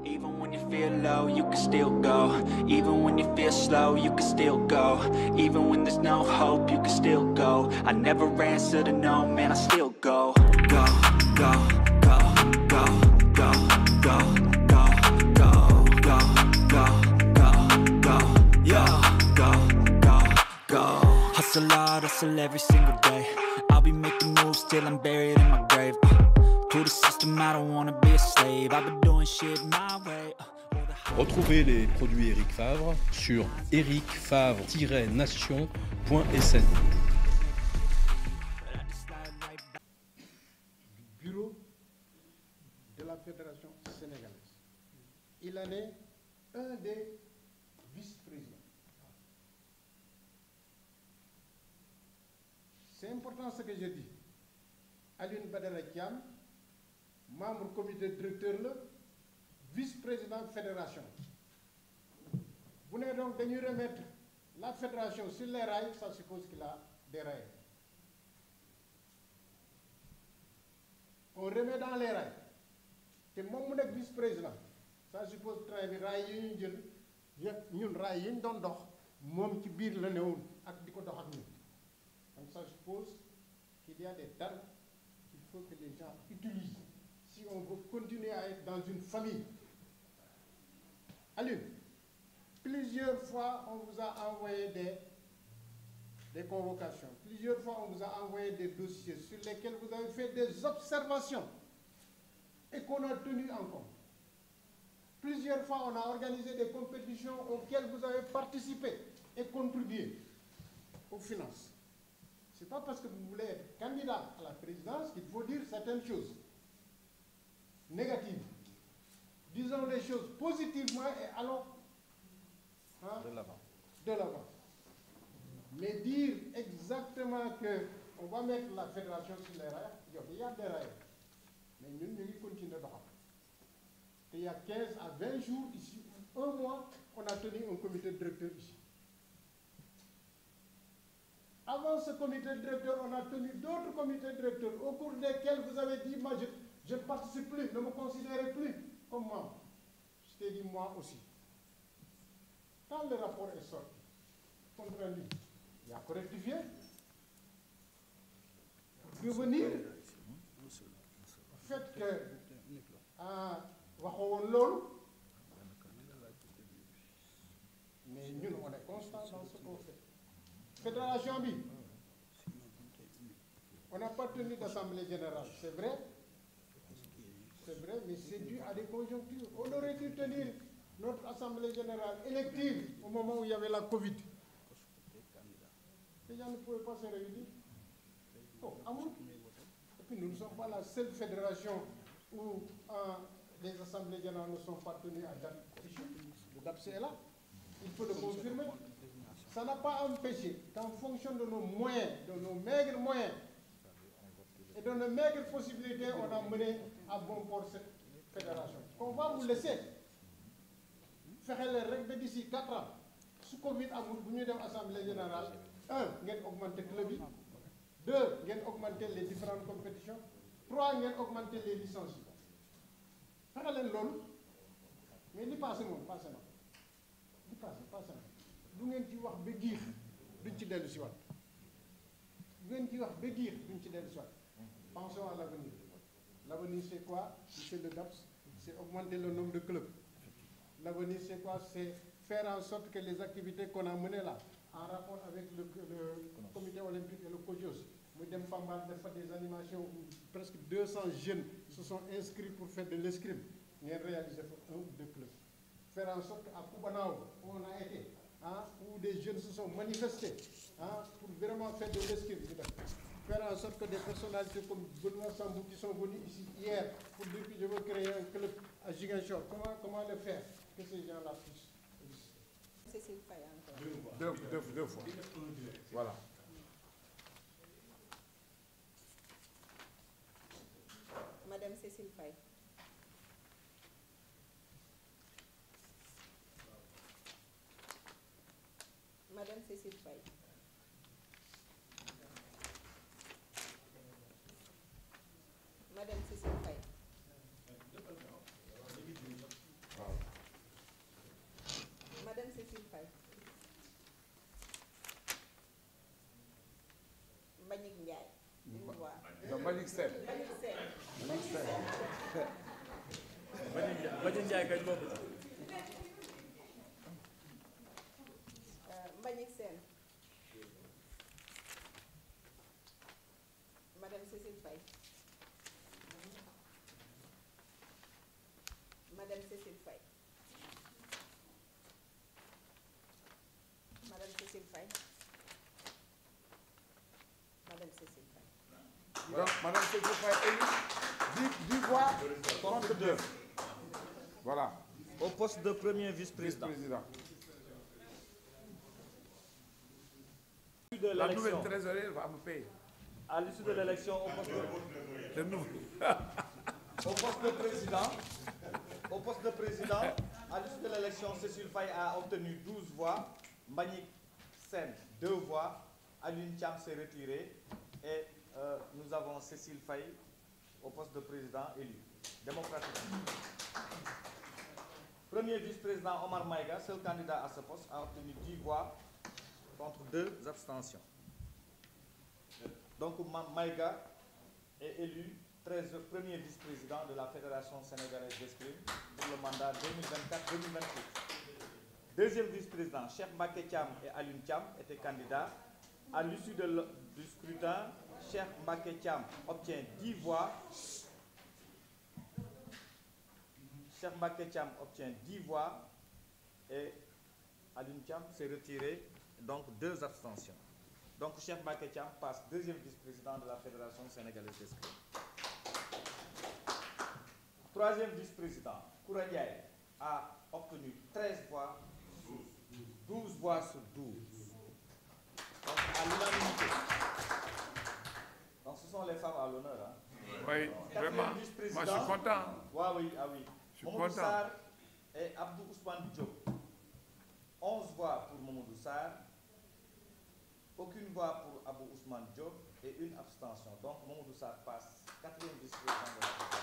Even when you feel low, you can still go. Even when you feel slow, you can still go. Even when there's no hope, you can still go. I never answer to no, man, I still go. Go, go, go, go, go, go, go, go, go, go, go, go, yeah, go, go, go. Hustle hard, hustle every single day. I'll be making moves till I'm buried in my grave. To the system, I don't wanna be a slave. I've been doing shit my way. Retrouvez les produits Eric Favre sur ericfavre-nation.sn. Bureau de la Fédération sénégalaise. Il en est un des vice-présidents. C'est important ce que je dis. Alioune Badara Thiam, membre comité directeur, vice-président fédération. Vous venez donc de nous remettre la fédération sur les rails, ça suppose qu'il a des rails. On remet dans les rails. Et moi, je suis vice-président. Ça suppose que les rails, nous rails, nous donnons donc, moi, qui bir le néon, donc ça suppose qu'il y a des termes qu'il faut que les gens utilisent si on veut continuer à être dans une famille. Allez, plusieurs fois on vous a envoyé des convocations, plusieurs fois on vous a envoyé des dossiers sur lesquels vous avez fait des observations et qu'on a tenu en compte. Plusieurs fois on a organisé des compétitions auxquelles vous avez participé et contribué aux finances. Ce n'est pas parce que vous voulez être candidat à la présidence qu'il faut dire certaines choses négatives. Disons les choses positivement et allons de l'avant. Mais dire exactement qu'on va mettre la fédération sur les rails, il y a des rails. Mais nous, nous continuons de faire. Il y a 15 à 20 jours, ici, un mois, on a tenu un comité directeur ici. Avant ce comité directeur, on a tenu d'autres comités directeurs au cours desquels vous avez dit, moi je ne participe plus, ne me considérez plus comme membre. Je t'ai dit moi aussi. Quand le rapport est sorti, compte rendu, il a correctifié. Revenir au fait que mais nous, on est constant dans ce qu'on fait. Fédération B, on n'a pas tenu d'assemblée générale, c'est vrai, mais c'est dû à des conjonctures. On aurait dû tenir notre assemblée générale élective au moment où il y avait la Covid. Les gens ne pouvaient pas se réunir. Oh, et puis nous ne sommes pas la seule fédération où les assemblées générales ne sont pas tenues à date fichue. Le DAPC est là, il faut le confirmer. Ça n'a pas empêché qu'en fonction de nos moyens, de nos maigres moyens et de nos maigres possibilités, on a mené à bon port cette fédération. On va vous laisser faire les règles d'ici 4 ans. Sous Covid, vous venez dans l'Assemblée générale. 1, vous augmenter le club. 2, vous augmenter les différentes compétitions. 3, vous augmenter les licences. Faire les l'homme. Mais il passe non, passe non. Il passe non. Vous ngeen ci wax ba giir duñ ci dellu si waat bu ngeen ci wax ba giir duñ ci dellu si waat. Pensons à l'avenir. L'avenir c'est quoi? C'est le DAPS, c'est augmenter le nombre de clubs. L'avenir c'est quoi? C'est faire en sorte que les activités qu'on a menées là, en rapport avec le comité olympique et le COJOS, nous avons des animations où presque 200 jeunes se sont inscrits pour faire de l'escrime. Nous avons réalisé un ou deux clubs. Faire en sorte qu'à Koubanao, où on a été, où des jeunes se sont manifestés pour vraiment faire de l'escrime. Faire en sorte que des personnalités comme Benoît Sambou qui sont venus ici hier pour dire que je veux créer un club à Ziguinchor. Comment le faire? Que ces gens-là puissent exister. Cécile Faye encore. Deux fois. Voilà. Madame Cécile Faye. Madame Cécile Faye. Madame Cécile Faye. Mbagnick Sène. Mbagnick Sène. Madame Cécile Faye. Madame Cécile Faye. Madame Cécile Faye. Madame Cécile Faye. Donc, Madame Cécile Faye élue, 10 voix contre 2. Voilà. Au poste de premier vice-président. La nouvelle trésorière va me payer. À l'issue de l'élection, au poste de président, à l'issue de l'élection, Cécile Faye a obtenu 12 voix, Mbagnick Sène 2 voix, Alioune Thiam s'est retiré et nous avons Cécile Faye au poste de président élu, démocratiquement. Premier vice-président Omar Maïga, seul candidat à ce poste, a obtenu 10 voix contre 2 abstentions. Donc Maïga est élu premier vice-président de la Fédération sénégalaise d'escrime pour le mandat 2024-2028. Deuxième vice-président, Cheikh Mbacké Thiam et Alioune Thiam étaient candidats. À l'issue du scrutin, Cheikh Mbacké Thiam obtient 10 voix. Cheikh Mbacké Thiam obtient 10 voix et Alioune Thiam s'est retiré, donc 2 abstentions. Donc Cheikh Mbacké Thiam passe deuxième vice-président de la Fédération sénégalaise d'escrime. Troisième vice-président, Koura Ndiaye, a obtenu 13 voix, 12 voix sur 12. Donc à l'unanimité. Donc ce sont les femmes à l'honneur. Hein? Oui, vraiment. Moi je suis content. Oui. Je suis content. Sarr et Abdou Ousmane Diop. 11 voix pour Mamadou Sarr, aucune voix pour Abdou Ousmane Diop et une abstention. Donc Mamadou Sarr passe 4e vice-président de la Fédération.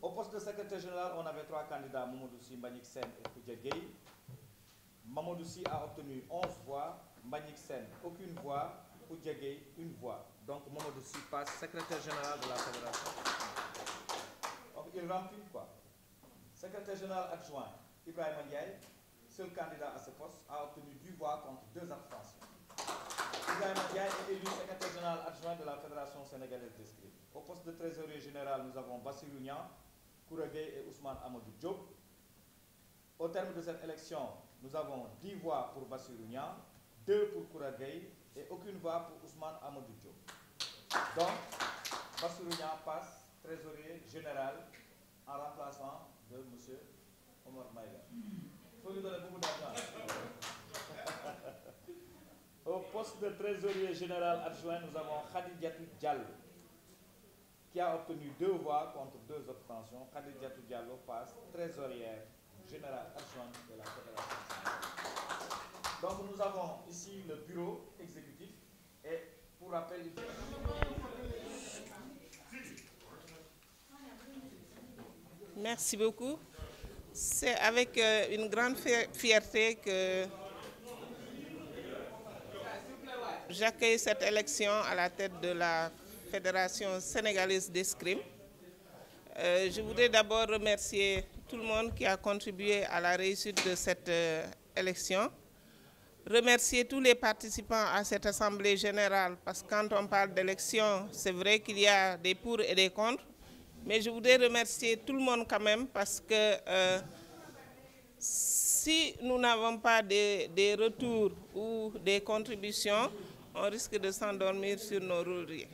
Au poste de secrétaire général, on avait 3 candidats, Mamadou Sy, Mbagnick Sène et Koudia Gueye. Mamadou Sy a obtenu 11 voix, Mbagnick Sène aucune voix, Koudia Gueye une voix. Donc Mamadou Sy passe secrétaire général de la Fédération. Donc il remplit quoi? Secrétaire général adjoint, Ibrahima Ndiaye, seul candidat à ce poste, a obtenu 10 voix contre 2 abstentions. Ibrahima Ndiaye est élu secrétaire général adjoint de la Fédération sénégalaise d'escrime. Au poste de trésorier général, nous avons Bassirou Niang, Koura Gueye et Ousmane Amadou Diop. Au terme de cette élection, nous avons 10 voix pour Bassirou Niang, 2 pour Koura Gueye et aucune voix pour Ousmane Amadou Diop. Donc, Bassirou Niang passe trésorier général en remplaçant de M. Omar Maïga. Il faut lui donner beaucoup d'argent. Au poste de trésorier général adjoint, nous avons Khadijatou Diallo, qui a obtenu 2 voix contre 2 abstentions. Khadijatou Diallo passe trésorière générale adjointe de la Fédération. Donc nous avons ici le bureau exécutif et pour rappel, Merci beaucoup. C'est avec une grande fierté que j'accueille cette élection à la tête de la Fédération sénégalaise d'escrime. Je voudrais d'abord remercier tout le monde qui a contribué à la réussite de cette élection. Remercier tous les participants à cette assemblée générale, parce que quand on parle d'élection, c'est vrai qu'il y a des pour et des contre. Mais je voudrais remercier tout le monde quand même, parce que si nous n'avons pas des retours ou des contributions, on risque de s'endormir sur nos lauriers.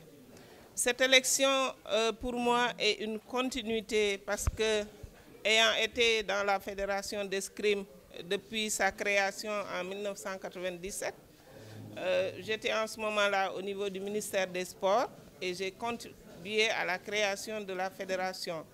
Cette élection, pour moi, est une continuité parce que, ayant été dans la Fédération d'escrime depuis sa création en 1997, j'étais en ce moment-là au niveau du ministère des Sports et j'ai contribué à la création de la Fédération.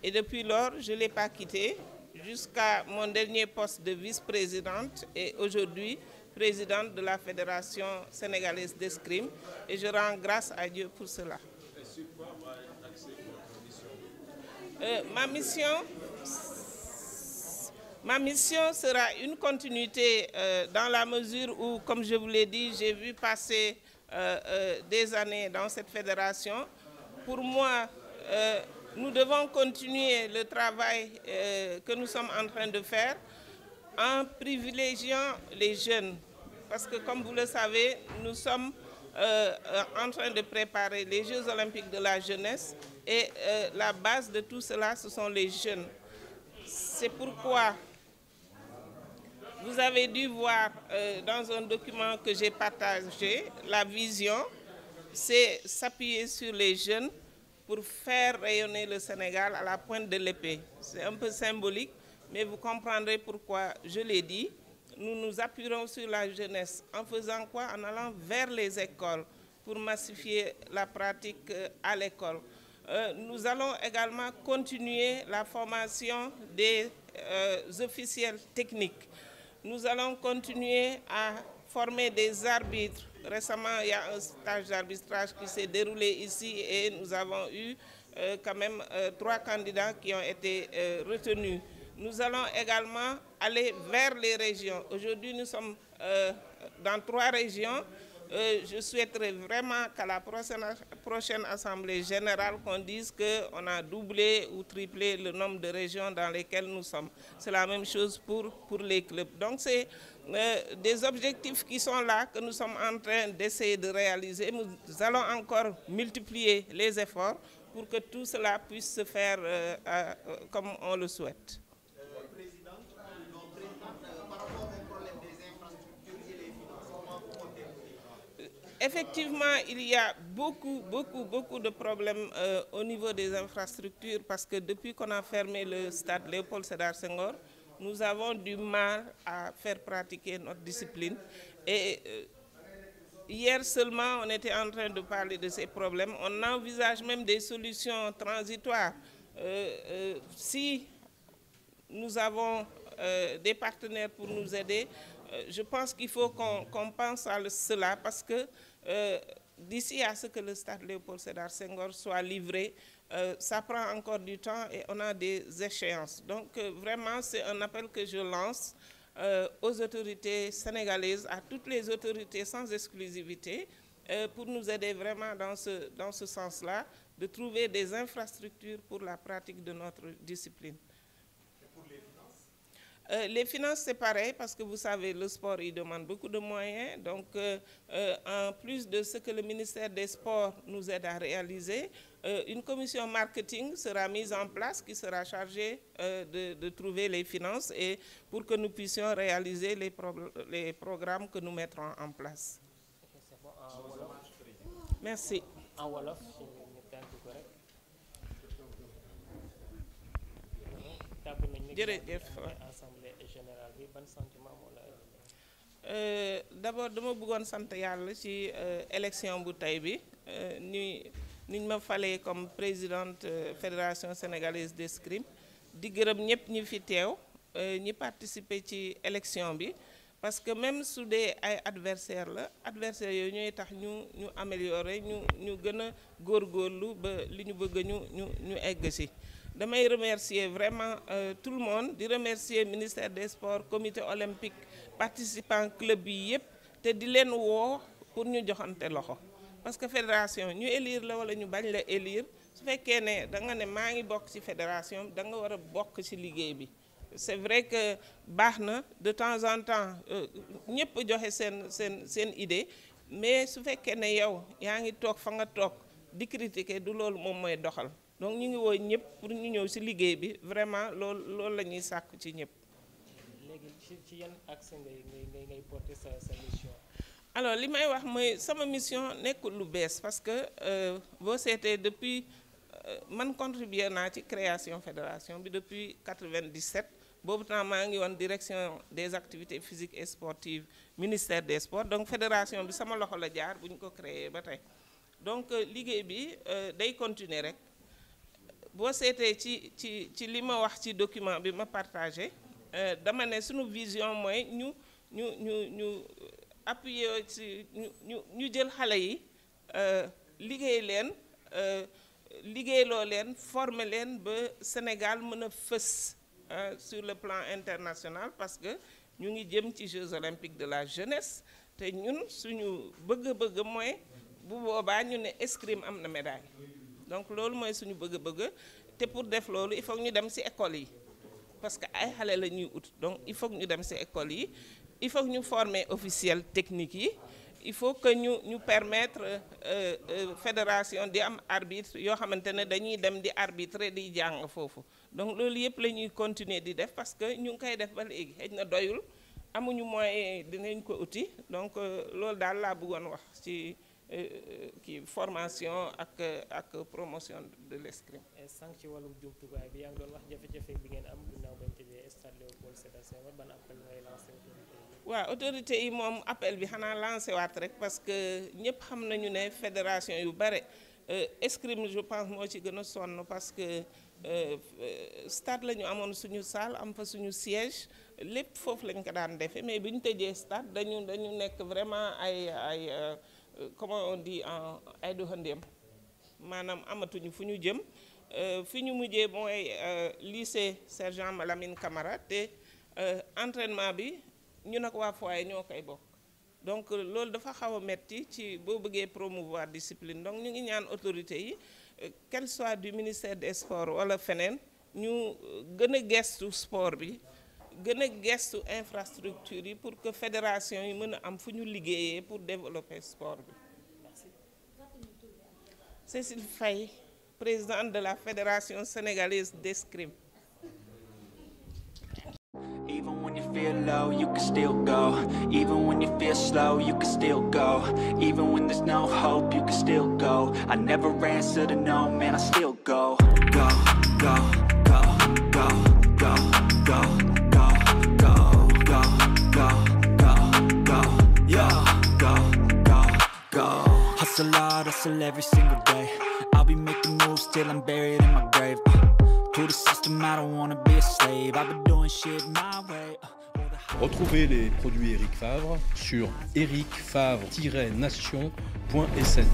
Et depuis lors, je ne l'ai pas quitté jusqu'à mon dernier poste de vice-présidente et aujourd'hui, présidente de la Fédération sénégalaise d'escrime, et je rends grâce à Dieu pour cela. Et sur quoi va être axée votre mission? Ma mission sera une continuité dans la mesure où, comme je vous l'ai dit, j'ai vu passer des années dans cette fédération. Pour moi, nous devons continuer le travail que nous sommes en train de faire en privilégiant les jeunes. Parce que comme vous le savez, nous sommes en train de préparer les Jeux olympiques de la jeunesse et la base de tout cela, ce sont les jeunes. C'est pourquoi vous avez dû voir dans un document que j'ai partagé, la vision, c'est s'appuyer sur les jeunes pour faire rayonner le Sénégal à la pointe de l'épée. C'est un peu symbolique, mais vous comprendrez pourquoi je l'ai dit. Nous nous appuierons sur la jeunesse en faisant quoi? En allant vers les écoles pour massifier la pratique à l'école. Nous allons également continuer la formation des officiels techniques. Nous allons continuer à former des arbitres. Récemment, il y a un stage d'arbitrage qui s'est déroulé ici et nous avons eu quand même 3 candidats qui ont été retenus. Nous allons également aller vers les régions. Aujourd'hui, nous sommes dans 3 régions. Je souhaiterais vraiment qu'à la prochaine Assemblée générale, qu'on dise qu'on a doublé ou triplé le nombre de régions dans lesquelles nous sommes. C'est la même chose pour les clubs. Donc, c'est des objectifs qui sont là, que nous sommes en train d'essayer de réaliser. Nous allons encore multiplier les efforts pour que tout cela puisse se faire comme on le souhaite. Effectivement, il y a beaucoup de problèmes au niveau des infrastructures parce que depuis qu'on a fermé le stade Léopold Sédar Senghor, nous avons du mal à faire pratiquer notre discipline. Et hier seulement, on était en train de parler de ces problèmes. On envisage même des solutions transitoires. Si nous avons des partenaires pour nous aider, je pense qu'il faut qu'on pense à cela parce que d'ici à ce que le stade Léopold Sédar Senghor soit livré, ça prend encore du temps et on a des échéances. Donc vraiment, c'est un appel que je lance aux autorités sénégalaises, à toutes les autorités sans exclusivité, pour nous aider vraiment dans ce sens-là, de trouver des infrastructures pour la pratique de notre discipline. Les finances, c'est pareil, parce que vous savez, le sport, il demande beaucoup de moyens. Donc, en plus de ce que le ministère des Sports nous aide à réaliser, une commission marketing sera mise en place qui sera chargée de trouver les finances et pour que nous puissions réaliser les programmes que nous mettrons en place. Okay, c'est bon, en Wolof. Merci. En Wolof, assemblée générale bi ban sentiment moo la d'abord dama bëggoon sant yàlla ci élection bu tey bi niñ ma falee comme présidente fédération sénégalaise d'escrime di gërëm ñëpp ñi fi teew ñi participer ci élection bi parce que même su dee ay adversaire yooyu ñooy tax ñu améliorer ñu gën a góorgóorlu ba li ñu bëgg ñu egg ci. Damay remercier vraiment tout le monde, di remercier ministère des Sports, comité olympique, participants club yi yépp te di leen woo pour ñu joxante loxo parce que fédération ñu élire la wala ñu bañ la élire su fekkee ne da nga ne maa ngi bokk ci fédération da nga war a bokk ci liggéey bi. C'est vrai que baax na de temps en temps ñëpp joxe seen idée mais su fekkee ne yow yaa ngi toog fa nga toog di critiquer du loolu moom mooy doxal. Donc ñu ngi woo ñëpp pour ñu ñëw ci liggéey bi vraiment loolu la ñuy sàkku ci ñëpp. léegi ci yan axe ngay porter sa mission. Alors li may wax mooy sama mission nekkul lu bees parce que boo seetee depuis man contribuer naa ci création fédération bi depuis 97 boobu temps maa ngi woon direction des activités physiques et sportives ministère des sports donc fédération bi sama loxo la jaar bu ñu ko créé ba tey donc liggéey bi day continuer rek. boo seetee ci li ma wax ci document bi ma partagé dama ne sunu vision mooy ñu appuyer ci ñu jël xale yi liggéeyloo leen former leen ba Sénégal mën a fës sur le plan international parce que ñu ngi jëm ci Jeux olympiques de la jeunesse te ñun suñu bëgg-bëgg mooy bu boobaa ñu ne escrime am na médaille donc loolu mooy suñu bëgg-bëgg te pour def loolu il faut ñu dem ci école yi parce que ay xale la ñuy ut donc il faut ñu dem ci école yi il faut ñu former officiel technique yi il faut que ñu permettre fédération di am arbitre yoo xamante ne dañuy dem di arbitrer di jàng foofu donc loolu yëpp la ñuy continuer di def parce que ñu ngi koy def ba léegi xëy na doyul amuñu moyen dinañ ko uti donc loolu daal laa bëggoon wax ci kii formation ak promotion de l'escrime. sànq ci wàllum jumtukaay bi yaa ngi doon wax jafe-jafe bi ngeen am ginnaaw bañ tëjee stade Léopold Sédar Senghor ban appel ngay lancé autorité yi. waaw autorité yi moom appel bi xanaa lancé waat rek parce que ñëpp xam nañu ne fédération yu bare escrime je pense moo ci gën a sonn parce que stade la ñu amoon suñu salle am fa suñu siège lépp foofu lañ ko daan defee mais bi ñu tëjee stade dañu nekk vraiment ay comment on dit en ay doxandéem maanaam amatuñu fu ñu jëm fi ñu mujjee mooy lycée Sergent Malamine Camara te entraînement bi ñu nag waa foyer ñoo koy bokk donc loolu dafa xaw a metti ci boo bëggee promouvoir discipline donc ñu ngi ñaan autorités yi qu'elle soit du ministère des sports wala feneen ñu gën a gestu sport bi gën a gestu infrastructure yi pour que fédération yi mën a am fu ñu liggéeyee pour développer sport bi. Merci. Cécile Faye, présidente de la Fédération sénégalaise d'escrime. Even when you feel low, you can still go. Even when you feel slow, you can still go. Even when there's no hope, you can still go. I never answer to no, man, I still go. Go, go, go, go, go, go, go, go, go, go, go, go, yeah, go, go, go. Hustle hard, hustle every single day. I'll be making moves till I'm buried in my grave. To the system, I don't wanna be a slave. I've been doing shit my way. Retrouvez les produits Eric Favre sur ericfavre-nation.sn.